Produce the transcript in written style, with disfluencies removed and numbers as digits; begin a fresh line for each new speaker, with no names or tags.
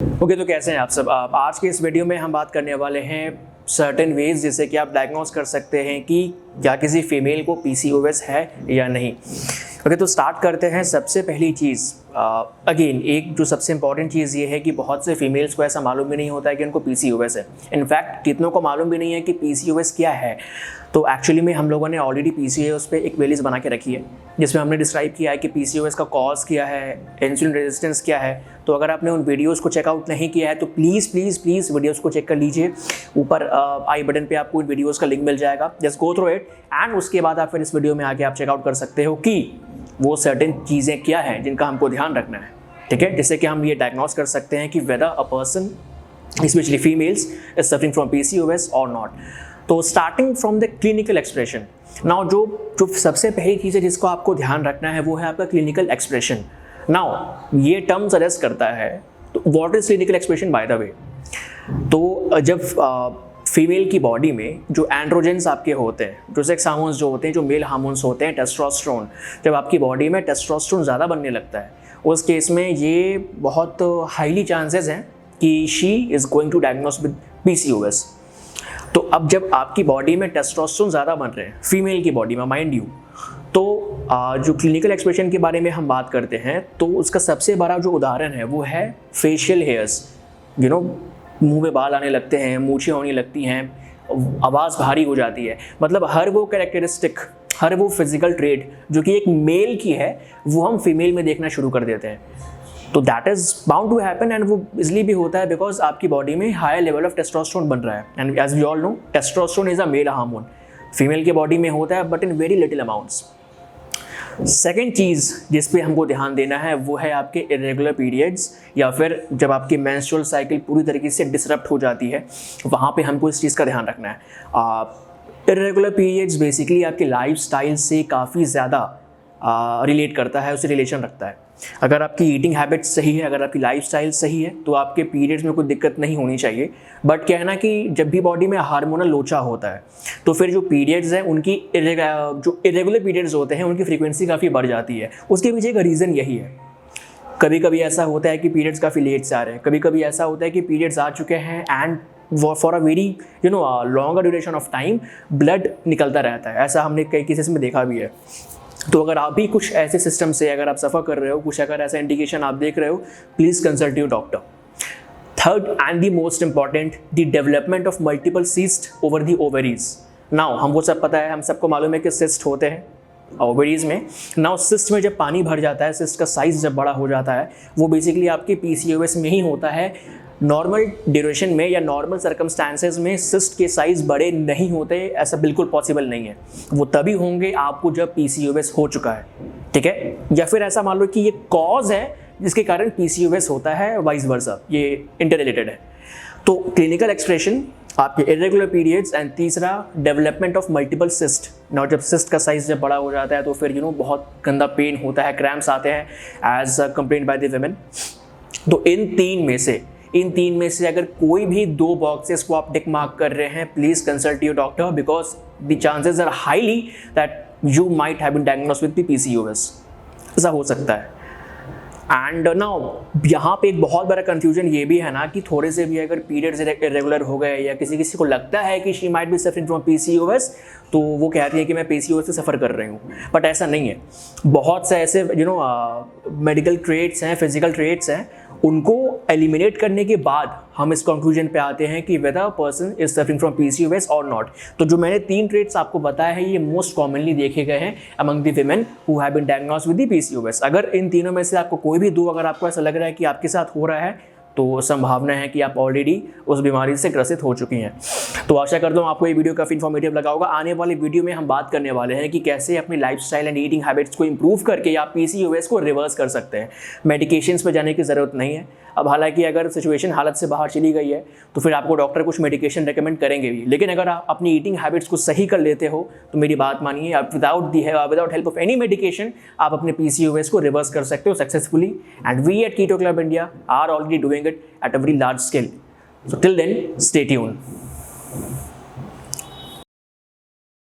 Okay, तो कैसे हैं आप सब। आज के इस वीडियो में हम बात करने वाले हैं सर्टेन वेज जिससे कि आप डायग्नोस कर सकते हैं कि क्या किसी फीमेल को पीसीओएस है या नहीं। ओके, तो स्टार्ट करते हैं। सबसे पहली चीज़ अगेन एक जो सबसे इंपॉर्टेंट चीज़ ये है कि बहुत से फीमेल्स को ऐसा मालूम भी नहीं होता है कि उनको पीसीओएस है। इनफैक्ट कितनों को मालूम भी नहीं है कि पीसीओएस क्या है। तो एक्चुअली में हम लोगों ने ऑलरेडी पीसीओएस पे एक प्लेलिस्ट बना के रखी है जिसमें हमने डिस्क्राइब किया है कि पीसीओएस का कॉज क्या है, इंसुलिन रेजिस्टेंस क्या है। तो अगर आपने उन वीडियोस को चेकआउट नहीं किया है तो प्लीज़ प्लीज़ प्लीज़ वीडियोस को चेक कर लीजिए। ऊपर आई बटन पे आपको इन वीडियोस का लिंक मिल जाएगा, just go through it and उसके बाद आप फिर इस वीडियो में आके आप चेकआउट कर सकते हो कि वो सर्टेन चीज़ें क्या हैं जिनका हमको ध्यान रखना है, ठीक है, जिससे कि हम ये डायग्नोस कर सकते हैं कि weather a person specially females is suffering from PCOS और नॉट। तो starting from the clinical expression, now जो सबसे पहली चीज़ है जिसको आपको ध्यान रखना है वो है आपका क्लिनिकल एक्सप्रेशन। नाउ ये टर्म सजेस्ट करता है, तो what is clinical expression by the way. तो जब फीमेल की बॉडी में जो एंड्रोजेंस आपके होते हैं, जो सेक्स हार्मोन्स जो होते हैं, जो मेल हार्मोन्स होते हैं, टेस्टोस्टेरोन, जब आपकी बॉडी में टेस्टोस्टेरोन ज़्यादा बनने लगता है उस केस में ये बहुत हाईली चांसेस हैं कि she is going to diagnose with PCOS. तो अब जब आपकी बॉडी में टेस्टोस्टेरोन ज़्यादा बन रहे हैं, फीमेल की बॉडी में माइंड यू, तो जो क्लिनिकल एक्सप्रेशन के बारे में हम बात करते हैं तो उसका सबसे बड़ा जो उदाहरण है वो है फेशियल हेयर्स। मुंह में बाल आने लगते हैं, मूछें होने लगती हैं, आवाज़ भारी हो जाती है। मतलब हर वो कैरेक्टरिस्टिक, हर वो फिजिकल ट्रेट जो कि एक मेल की है वो हम फीमेल में देखना शुरू कर देते हैं। तो that is bound to happen and वो इसलिए भी होता है बिकॉज आपकी बॉडी में हायर लेवल ऑफ टेस्टोस्टेरोन बन रहा है। And as we all know testosterone is a male hormone, female की बॉडी में होता है but in very little amounts. Second चीज़ जिस पे हमको ध्यान देना है वो है आपके इरेगुलर पीरियड्स, या फिर जब आपकी मेंस्ट्रुअल साइकिल पूरी तरीके से डिसरप्ट हो जाती है वहाँ पे हमको इस चीज़ का ध्यान रखना है। इरेगुलर पीरियड्स बेसिकली आपके लाइफस्टाइल से काफ़ी ज़्यादा रिलेट करता है, उससे रिलेशन रखता है। अगर आपकी ईटिंग हैबिट्स सही है, अगर आपकी लाइफस्टाइल सही है तो आपके पीरियड्स में कोई दिक्कत नहीं होनी चाहिए। बट क्या है ना कि जब भी बॉडी में हार्मोनल लोचा होता है तो फिर जो पीरियड्स हैं उनकी जो इरेगुलर पीरियड्स होते हैं उनकी फ्रीक्वेंसी काफ़ी बढ़ जाती है। उसके पीछे का रीज़न यही है। कभी कभी ऐसा होता है कि पीरियड्स काफ़ी लेट से आ रहे हैं, कभी कभी ऐसा होता है कि पीरियड्स आ चुके हैं and for a very longer duration of time blood निकलता रहता है। ऐसा हमने कई केसेस में देखा भी है। तो अगर आप भी कुछ ऐसे सिस्टम से अगर आप सफ़र कर रहे हो, कुछ अगर ऐसा इंडिकेशन आप देख रहे हो, please consult your doctor. Third and the most important, the development of multiple cyst over the ovaries. Now हमको सब पता है, हम सबको मालूम है कि सिस्ट होते हैं ओवरीज में। नाउ सिस्ट में जब पानी भर जाता है, सिस्ट का साइज़ जब बड़ा हो जाता है, वो बेसिकली आपके पीसीओएस में ही होता है। नॉर्मल ड्यूरेशन में या नॉर्मल सर्कमस्टांसेस में सिस्ट के साइज़ बड़े नहीं होते, ऐसा बिल्कुल पॉसिबल नहीं है। वो तभी होंगे आपको जब पीसीओएस हो चुका है, ठीक है। या फिर ऐसा मान लो कि ये कॉज है जिसके कारण पीसीओएस होता है, वाइस वर्सा, ये इंटर रिलेटेड है। तो क्लिनिकल एक्सप्रेशन, आपके इरेगुलर पीरियड्स, एंड तीसरा डेवलपमेंट ऑफ मल्टीपल सिस्ट। ना जब सिस्ट का साइज़ जब बड़ा हो जाता है तो फिर बहुत गंदा पेन होता है, क्रैम्प्स आते हैं as complaint by the women. तो इन तीन में से अगर कोई भी दो बॉक्सेस को आप टिक मार्क कर रहे हैं, please consult your doctor because the chances are highly that you might have been diagnosed with the PCOS. ऐसा हो सकता है। एंड नाउ यहाँ पे एक बहुत बड़ा कंफ्यूजन ये भी है ना कि थोड़े से भी अगर पीरियड्स इरेगुलर हो गए या किसी को लगता है कि she might be suffering from PCOS, तो वो कहती है कि मैं पीसीओएस से सफ़र कर रही हूँ, बट ऐसा नहीं है। बहुत से ऐसे मेडिकल ट्रेट्स हैं, फिजिकल ट्रेट्स हैं, उनको एलिमिनेट करने के बाद हम इस कंक्लूजन पे आते हैं कि weather person is suffering from PCOS और नॉट। तो जो मैंने 3 ट्रेट्स आपको बताए हैं ये मोस्ट कॉमनली देखे गए हैं among the women who have been diagnosed with the PCOS. अगर इन तीनों में से आपको कोई भी दो, अगर आपको ऐसा लग रहा है कि आपके साथ हो रहा है, तो संभावना है कि आप ऑलरेडी उस बीमारी से ग्रसित हो चुकी हैं। तो आशा करता हूँ आपको ये वीडियो काफ़ी इन्फॉर्मेटिव लगा होगा। आने वाले वीडियो में हम बात करने वाले हैं कि कैसे अपनी लाइफस्टाइल एंड ईटिंग हैबिट्स को इंप्रूव करके आप पीसीओएस को रिवर्स कर सकते हैं। मेडिकेशंस पे जाने की ज़रूरत नहीं है। अब हालांकि अगर सिचुएशन हालत से बाहर चली गई है तो फिर आपको डॉक्टर कुछ मेडिकेशन रेकमेंड करेंगे भी, लेकिन अगर आप अपनी ईटिंग हैबिट्स को सही कर लेते हो तो मेरी बात मानिए, आप without help of any medication आप अपने पीसीओएस को रिवर्स कर सकते हो successfully. And we at keto club India are already doing it at a very large scale. So till then, stay tuned.